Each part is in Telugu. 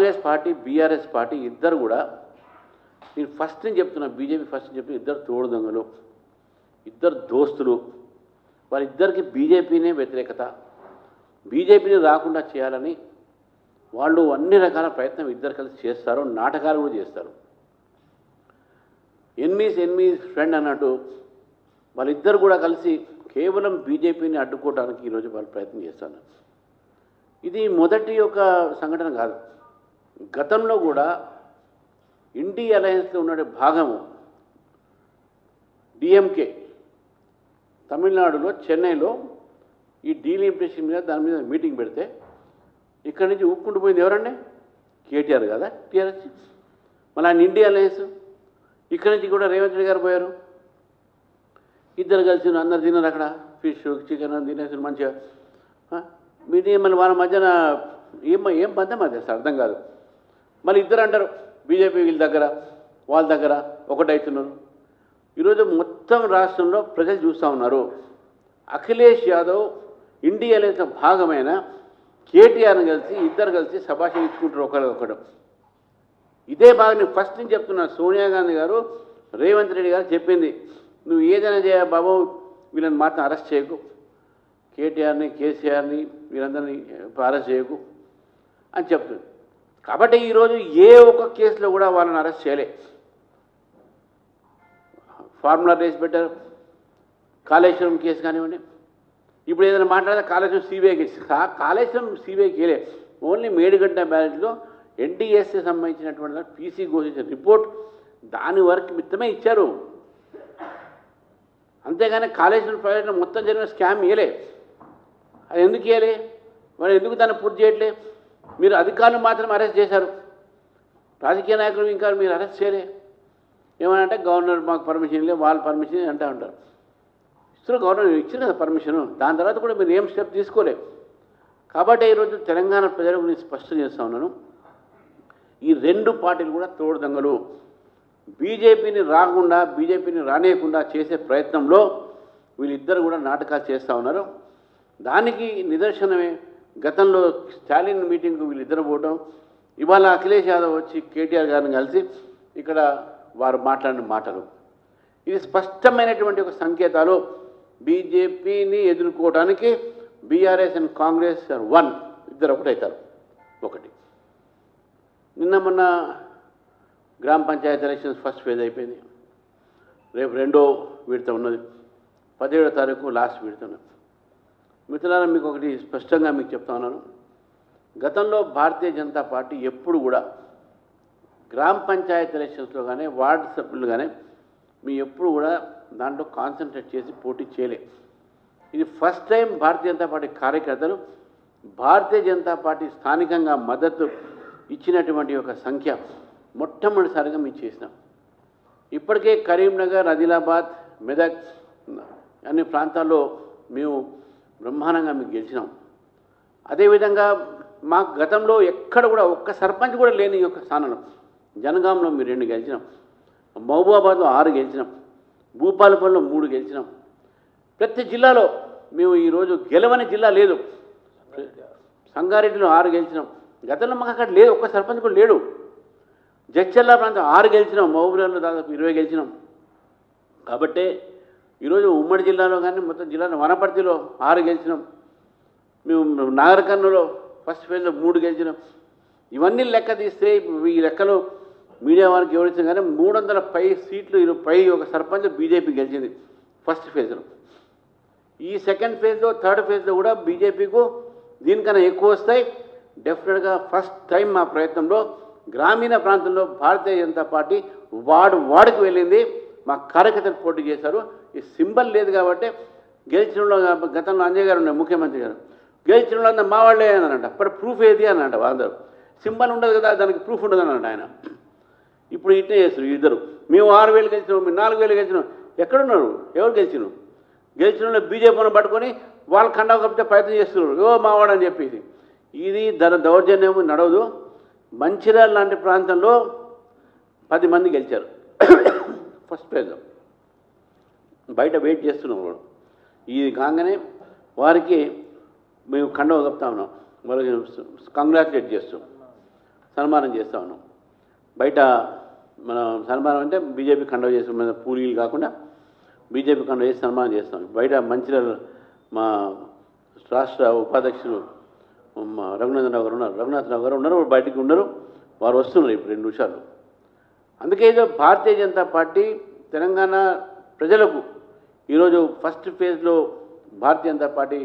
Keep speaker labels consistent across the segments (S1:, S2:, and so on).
S1: కాంగ్రెస్ పార్టీ బీఆర్ఎస్ పార్టీ ఇద్దరు కూడా నేను ఫస్ట్ నుంచి చెప్తున్నా, బీజేపీ ఫస్ట్ నుంచి చెప్తున్నా, ఇద్దరు తోడు దొంగలు, ఇద్దరు దోస్తులు. వాళ్ళిద్దరికి బీజేపీనే వ్యతిరేకత, బీజేపీని రాకుండా చేయాలని వాళ్ళు అన్ని రకాల ప్రయత్నం ఇద్దరు కలిసి చేస్తారు, నాటకాలు కూడా చేస్తారు. ఎన్మీస్ ఫ్రెండ్ అన్నట్టు వాళ్ళిద్దరు కూడా కలిసి కేవలం బీజేపీని అడ్డుకోవడానికి ఈరోజు వాళ్ళు ప్రయత్నం చేస్తున్నారు. ఇది మొదటి ఒక సంఘటన కాదు. గతంలో కూడా ఇండి అలయన్స్లో ఉన్న భాగము డిఎంకే తమిళనాడులో చెన్నైలో ఈ డీలిమిటేషన్ మీద దాని మీద మీటింగ్ పెడితే ఇక్కడి నుంచి ఊక్కుంటూ పోయింది ఎవరండి? కేటీఆర్ కదా, టీఆర్ఎస్. మళ్ళీ ఆయన ఇండి అలయన్స్ ఇక్కడి నుంచి కూడా రేవంత్ రెడ్డి గారు పోయారు. ఇద్దరు కలిసి అందరు తిన్నారు అక్కడ, ఫిష్ చికెన్ తినేసి మంచిగా. మీది మళ్ళీ వాళ్ళ మధ్యన ఏం బంధం అది అసలు అర్థం కాదు. మళ్ళీ ఇద్దరు అంటారు బీజేపీ వీళ్ళ దగ్గర వాళ్ళ దగ్గర ఒకటవుతున్నారు. ఈరోజు మొత్తం రాష్ట్రంలో ప్రజలు చూస్తూ ఉన్నారు. అఖిలేష్ యాదవ్ ఇండి అలయన్స్ భాగమైన కేటీఆర్ని కలిసి ఇద్దరు కలిసి శభాషణ ఇచ్చుకుంటారు ఒకరు. ఇదే బాగా నేను ఫస్ట్ నుంచి చెప్తున్నా. సోనియా గాంధీ గారు రేవంత్ రెడ్డి గారు చెప్పింది, నువ్వు ఏదైనా చేయ బాబు, వీళ్ళని మాత్రం అరెస్ట్ చేయకు, కేటీఆర్ని కేసీఆర్ని వీళ్ళందరినీ అరెస్ట్ చేయకు అని చెప్తుంది. కాబట్టి ఈరోజు ఏ ఒక్క కేసులో కూడా వాళ్ళని అరెస్ట్ చేయలే. ఫార్ములా రేసి పెట్టారు. కాళేశ్వరం కేసు కానివ్వండి, ఇప్పుడు ఏదైనా మాట్లాడితే కాళేశ్వరం సిబిఐ కేసు. కాళేశ్వరం సిబిఐకి వెళ్ళే ఓన్లీ మేడిగడ్డ బ్యాలెన్స్లో ఎన్టీఎస్ఏ సంబంధించినటువంటి పీసీ ఘోషించిన రిపోర్ట్ దాని వరకు మిత్తమే ఇచ్చారు. అంతేగాని కాళేశ్వరం ప్రాజెక్టులో మొత్తం జరిగిన స్కామ్ ఇవ్వలే. అది ఎందుకు ఇవ్వలే? మరి ఎందుకు దాన్ని పూర్తి చేయట్లే? మీరు అధికారులు మాత్రం అరెస్ట్ చేశారు, రాజకీయ నాయకులు ఇంకా మీరు అరెస్ట్ చేయలే. ఏమనంటే గవర్నర్ మాకు పర్మిషన్ లేదు, వాళ్ళ పర్మిషన్ అంటూ ఉంటారు. ఇస్తారు, గవర్నర్ ఇచ్చారు కదా పర్మిషను, దాని తర్వాత కూడా మీరు ఏం స్టెప్ తీసుకోలేదు. కాబట్టి ఈరోజు తెలంగాణ ప్రజలకు నేను స్పష్టం చేస్తూ ఉన్నాను, ఈ రెండు పార్టీలు కూడా తోడు దొంగలు. బీజేపీని రాకుండా బీజేపీని రానియకుండా చేసే ప్రయత్నంలో వీళ్ళిద్దరు కూడా నాటకాలు చేస్తూ ఉన్నారు. దానికి నిదర్శనమే గతంలో స్టాలిన్ మీటింగ్కు వీళ్ళిద్దరు పోవడం, ఇవాళ అఖిలేష్ యాదవ్ వచ్చి కేటీఆర్ గారిని కలిసి ఇక్కడ వారు మాట్లాడిన మాటలు. ఇది స్పష్టమైనటువంటి ఒక సంకేతాలు. బీజేపీని ఎదుర్కోవడానికి బీఆర్ఎస్ అండ్ కాంగ్రెస్ వన్, ఇద్దరు ఒకటవుతారు. ఒకటి నిన్న మొన్న గ్రామ పంచాయతీ ఎలక్షన్స్ ఫస్ట్ ఫేజ్ అయిపోయింది. రేపు రెండో విడత ఉన్నది, 17వ తారీఖు లాస్ట్ విడత ఉన్నది. మిత్రులారా, మీకు ఒకటి స్పష్టంగా మీకు చెప్తా ఉన్నాను. గతంలో భారతీయ జనతా పార్టీ ఎప్పుడు కూడా గ్రామ పంచాయతీ ఎలక్షన్స్లో కానీ వార్డు సభ్యులు కానీ మీ ఎప్పుడు కూడా దాంట్లో కాన్సన్ట్రేట్ చేసి పోటీ చేయలే. ఇది first time Bharatiya Janata party కార్యకర్తలు భారతీయ జనతా పార్టీ స్థానికంగా మద్దతు ఇచ్చినటువంటి ఒక సంఖ్య మొట్టమొదటిసారిగా మేము చేసినాం. ఇప్పటికే కరీంనగర్, ఆదిలాబాద్, మెదక్ అన్ని ప్రాంతాల్లో మేము బ్రహ్మాండంగా మీకు గెలిచినాం. అదేవిధంగా మాకు గతంలో ఎక్కడ కూడా ఒక్క సర్పంచ్ కూడా లేని యొక్క స్థానంలో జనగాంలో మీరు 2 గెలిచినాం, మహబూబాబాద్లో 6 గెలిచినాం, భూపాలపల్లిలో 3 గెలిచినాం. ప్రతి జిల్లాలో మేము ఈరోజు గెలవని జిల్లా లేదు. సంగారెడ్డిలో 6 గెలిచినాం. గతంలో మాకు అక్కడ లేదు, ఒక్క సర్పంచ్ కూడా లేడు. జడ్చర్ల ప్రాంతం 6 గెలిచినాం, మహబూబ్నగర్లో దాదాపు 20 గెలిచినాం. కాబట్టి ఈరోజు ఉమ్మడి జిల్లాలో కానీ మొత్తం జిల్లాలో వనపర్తిలో 6 గెలిచినాం. మేము నాగర్కర్నూలులో ఫస్ట్ ఫేజ్లో 3 గెలిచినాం. ఇవన్నీ లెక్క తీస్తే ఈ లెక్కలో మీడియా వారికి ఎవరిచ్చినా కానీ 300 పై సీట్లు పై ఒక సర్పంచ్ బీజేపీ గెలిచింది ఫస్ట్ ఫేజ్లో. ఈ సెకండ్ ఫేజ్లో థర్డ్ ఫేజ్లో కూడా బీజేపీకు దీనికన్నా ఎక్కువ వస్తాయి. డెఫినెట్గా ఫస్ట్ టైం మా ప్రయత్నంలో గ్రామీణ ప్రాంతంలో భారతీయ జనతా పార్టీ వార్డుకి వెళ్ళింది. మా కార్యకర్తలు పోటీ చేశారు. ఈ సింబల్ లేదు కాబట్టి గెలిచినలో గతంలో అంజయ్ గారు ఉన్నారు ముఖ్యమంత్రి గారు, గెలిచినలో అంతా మా వాళ్ళే అన్నారంట. అప్పుడు ప్రూఫ్ ఏది అనంట అందరూ. సింబల్ ఉండదు కదా, దానికి ప్రూఫ్ ఉండదు అన్నట్టు ఆయన. ఇప్పుడు ఇట్టే చేస్తారు ఇద్దరు. మేము 6,000 గెలిచినాం, మేము 4,000 గెలిచినాం. ఎక్కడున్నారు? ఎవరు గెలిచినాం? గెలిచిన బీజేపీని పట్టుకొని వాళ్ళు కండా కప్పితే ప్రయత్నం చేస్తున్నారు మావాడని చెప్పేసి. ఇది దౌర్జన్యం నడవదు. మంచిర్యాల లాంటి ప్రాంతంలో 10 మంది గెలిచారు ఫస్ట్ ఫేజ్లో. బయట వెయిట్ చేస్తున్నాం కూడా. ఇది కాగానే వారికి మేము కండవ కప్తా ఉన్నాం, వాళ్ళకి కంగ్రాచులేట్ చేస్తాం. సన్మానం చేస్తూ ఉన్నాం. బయట మనం సన్మానం అంటే బీజేపీ కండవ చేసి మన పూరీలు కాకుండా బీజేపీ కండవ చేసి సన్మానం చేస్తాం. బయట మంచిర్యాల మా రాష్ట్ర ఉపాధ్యక్షులు రఘునాథరావు గారు ఉన్నారు, బయటికి ఉన్నారు, వారు వస్తున్నారు ఇప్పుడు 2 నిమిషాలు. అందుకే ఏదో భారతీయ జనతా పార్టీ తెలంగాణ ప్రజలకు ఈరోజు ఫస్ట్ ఫేజ్లో భారతీయ జనతా పార్టీ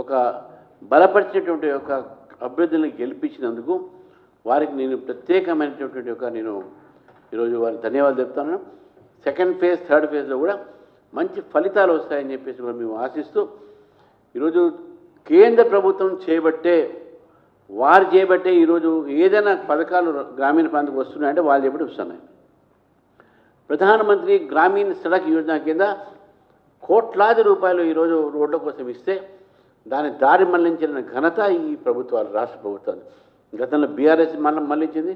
S1: ఒక బలపరిచినటువంటి ఒక అభ్యర్థులను గెలిపించినందుకు వారికి నేను ప్రత్యేకమైనటువంటి నేను ఈరోజు వారికి ధన్యవాదాలు చెప్తాను. సెకండ్ ఫేజ్ థర్డ్ ఫేజ్లో కూడా మంచి ఫలితాలు వస్తాయని చెప్పేసి కూడా మేము ఆశిస్తూ ఈరోజు కేంద్ర ప్రభుత్వం వారు చేయబట్టే ఈరోజు ఏదైనా పథకాలు గ్రామీణ ప్రాంతానికి వస్తున్నాయంటే వాళ్ళు చేయబట్టి వస్తున్నాయి. ప్రధానమంత్రి గ్రామీణ సడక్ యోజన కింద కోట్లాది రూపాయలు ఈరోజు రోడ్ల కోసం ఇస్తే దాని దారి మళ్లించిన ఘనత ఈ ప్రభుత్వాలు, రాష్ట్ర ప్రభుత్వాలు. గతంలో బీఆర్ఎస్ మళ్లించింది,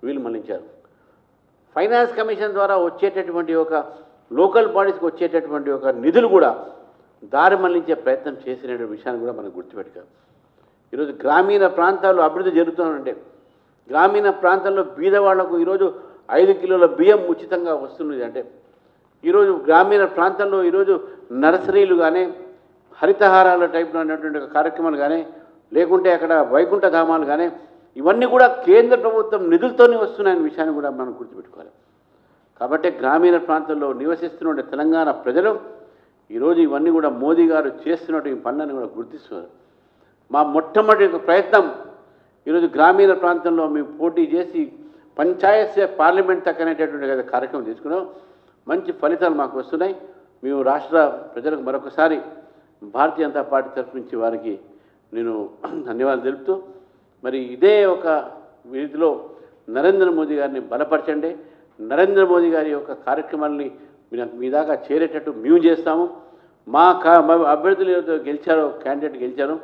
S1: వీళ్ళు మళ్లించారు. ఫైనాన్స్ కమిషన్ ద్వారా వచ్చేటటువంటి ఒక లోకల్ బాడీస్కి వచ్చేటటువంటి ఒక నిధులు కూడా దారి మళ్లించే ప్రయత్నం చేసిన విషయాన్ని కూడా మనం గుర్తుపెట్టుకోవాలి. ఈరోజు గ్రామీణ ప్రాంతాల్లో అభివృద్ధి జరుగుతుందంటే గ్రామీణ ప్రాంతాల్లో బీదవాళ్లకు ఈరోజు 5 కిలోల బియ్యం ఉచితంగా వస్తున్నది అంటే ఈరోజు గ్రామీణ ప్రాంతంలో ఈరోజు నర్సరీలు కానీ హరితహారాల టైప్లో ఉన్నటువంటి కార్యక్రమాలు కానీ లేకుంటే అక్కడ వైకుంఠ ధామాలు కానీ ఇవన్నీ కూడా కేంద్ర ప్రభుత్వం నిధులతోనే వస్తున్నాయనే విషయాన్ని కూడా మనం గుర్తుపెట్టుకోవాలి. కాబట్టి గ్రామీణ ప్రాంతాల్లో నివసిస్తున్న తెలంగాణ ప్రజలు ఈరోజు ఇవన్నీ కూడా మోదీ గారు చేస్తున్నట్టు ఈ పనులను కూడా గుర్తిస్తున్నారు. మా మొట్టమొదటి ప్రయత్నం ఈరోజు గ్రామీణ ప్రాంతంలో మేము పోటీ చేసి పంచాయత్ పార్లమెంట్ తక్కనేటటువంటి కార్యక్రమం తీసుకున్నాం. మంచి ఫలితాలు మాకు వస్తున్నాయి. మేము రాష్ట్ర ప్రజలకు మరొకసారి భారతీయ జనతా పార్టీ తరఫు నుంచి వారికి నేను ధన్యవాదాలు తెలుపుతూ మరి ఇదే ఒక వీధిలో నరేంద్ర మోదీ గారిని బలపరచండి. నరేంద్ర మోదీ గారి యొక్క కార్యక్రమాలని మీ దాకా చేరేటట్టు మేము చేస్తాము. మా అభ్యర్థులు ఏదో గెలిచారో క్యాండిడేట్ గెలిచారో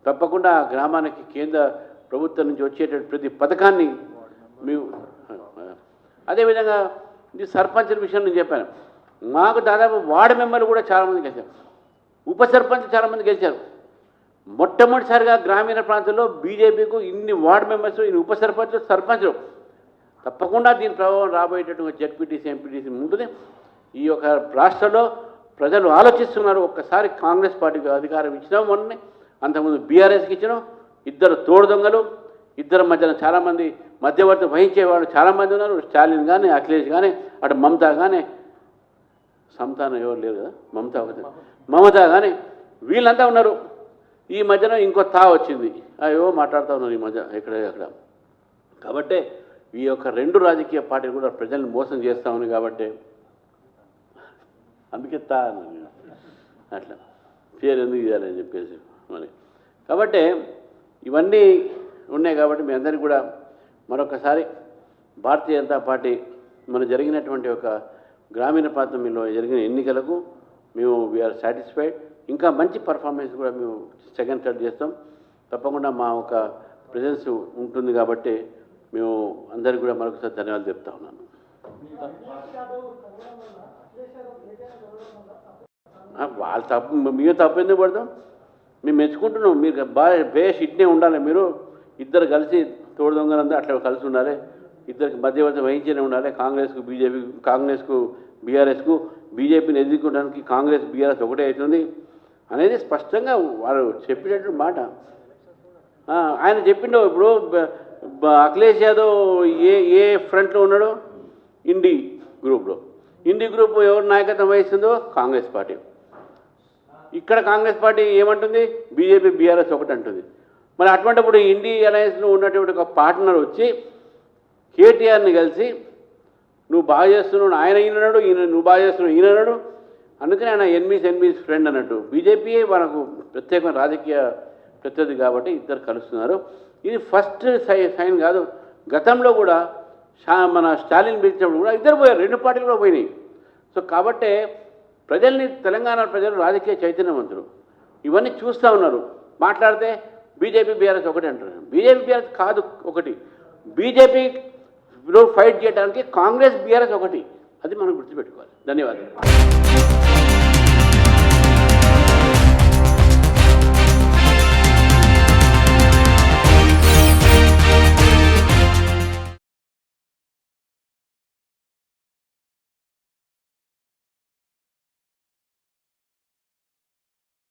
S1: తప్పకుండా ఆ గ్రామానికి కేంద్ర ప్రభుత్వం నుంచి వచ్చేటటువంటి ప్రతి పథకాన్ని మేము అదేవిధంగా ఇది సర్పంచుల విషయం నేను చెప్పాను. మాకు దాదాపు వార్డు మెంబర్లు కూడా చాలామంది గెలిచారు, ఉప సర్పంచ్ చాలామంది గెలిచారు. మొట్టమొదటిసారిగా గ్రామీణ ప్రాంతంలో బీజేపీకు ఇన్ని వార్డు మెంబర్స్, ఇన్ని ఉప సర్పంచులు తప్పకుండా దీని ప్రభావం రాబోయేటటువంటి జెడ్పీటీసీ ఎంపీటీసీ ఉంటుంది. ఈ యొక్క రాష్ట్రంలో ప్రజలు ఆలోచిస్తున్నారు. ఒక్కసారి కాంగ్రెస్ పార్టీకి అధికారం ఇచ్చినాం, మొన్నే అంతకుముందు బీఆర్ఎస్కి ఇచ్చినాం. 2 తోడు దొంగలు, ఇద్దరి మధ్యన చాలామంది మధ్యవర్తి వహించేవాళ్ళు చాలామంది ఉన్నారు. స్టాలిన్ కానీ అఖిలేష్ కానీ అటు మమతా కానీ సంతానం ఎవరు లేరు కదా, మమతా కానీ వీళ్ళంతా ఉన్నారు. ఈ మధ్యన ఇంకో వచ్చింది, అయ్యో మాట్లాడుతూ ఉన్నారు ఈ మధ్య ఎక్కడ. కాబట్టి ఈ యొక్క 2 రాజకీయ పార్టీలు కూడా ప్రజల్ని మోసం చేస్తూ ఉన్నాయి. కాబట్టి అందుకే అట్లా పేరు ఎందుకు ఇవ్వాలని చెప్పేసి మరి. కాబట్టి ఇవన్నీ ఉన్నాయి. కాబట్టి మీ అందరికీ కూడా మరొకసారి భారతీయ జనతా పార్టీ మన జరిగినటువంటి ఒక గ్రామీణ ప్రాంతంలో జరిగిన ఎన్నికలకు మేము వీఆర్ సాటిస్ఫైడ్. ఇంకా మంచి పర్ఫార్మెన్స్ కూడా మేము సెకండ్ థర్డ్ చేస్తాం. తప్పకుండా మా ఒక ప్రెజెన్స్ ఉంటుంది. కాబట్టి మేము అందరికీ కూడా మరొకసారి ధన్యవాదాలు చెప్తా ఉన్నాను. వాళ్ళు తప్పు, మేము తప్పు ఎందుకు పడతాం? మేము మెచ్చుకుంటున్నాం. మీరు బేష్ ఇట్నే ఉండాలి. మీరు ఇద్దరు కలిసి తోడు దొంగలంతా అట్లా కలిసి ఉండాలి. ఇద్దరికి మధ్యవర్తి వహించనే ఉండాలి. కాంగ్రెస్కు బీజేపీ, కాంగ్రెస్కు బీఆర్ఎస్కు, బీజేపీని ఎదుర్కోవడానికి కాంగ్రెస్ బీఆర్ఎస్ ఒకటే అవుతుంది అనేది స్పష్టంగా వారు చెప్పినట్టు మాట. ఆయన చెప్పిండు. ఇప్పుడు అఖిలేష్ యాదవ్ ఏ ఫ్రంట్లో ఉన్నాడో ఇండి గ్రూప్లో. ఇండి గ్రూప్ ఎవరు నాయకత్వం వహిస్తుందో కాంగ్రెస్ పార్టీ. ఇక్కడ కాంగ్రెస్ పార్టీ ఏమంటుంది? బీజేపీ బీఆర్ఎస్ ఒకటి అంటుంది. మరి అటువంటిప్పుడు ఇండి అలయన్స్లో ఉన్నటువంటి ఒక పార్ట్నర్ వచ్చి కేటీఆర్ని కలిసి నువ్వు బాగా చేస్తున్నావు ఆయన ఈయనన్నాడు, నువ్వు బాగా చేస్తున్నావు ఈయనన్నాడు. అందుకని ఆయన ఎన్మీస్ ఫ్రెండ్ అన్నట్టు. బీజేపీయే మనకు ప్రత్యేకమైన రాజకీయ ప్రత్యర్థి కాబట్టి ఇద్దరు కలుస్తున్నారు. ఇది ఫస్ట్ సైన్ కాదు. గతంలో కూడా మన స్టాలిన్ పిలిచినప్పుడు కూడా ఇద్దరు పోయారు, 2 పార్టీలు కూడా పోయినాయి. సో కాబట్టి ప్రజల్ని, తెలంగాణ ప్రజలు రాజకీయ చైతన్యవంతులు ఇవన్నీ చూస్తూ ఉన్నారు. మాట్లాడితే బీజేపీ బీఆర్ఎస్ ఒకటి అంటున్నారు. బీజేపీ బీఆర్ఎస్ కాదు ఒకటి. బీజేపీలో ఫైట్ చేయడానికి కాంగ్రెస్ బీఆర్ఎస్ ఒకటి. అది మనం గుర్తుపెట్టుకోవాలి. ధన్యవాదాలు.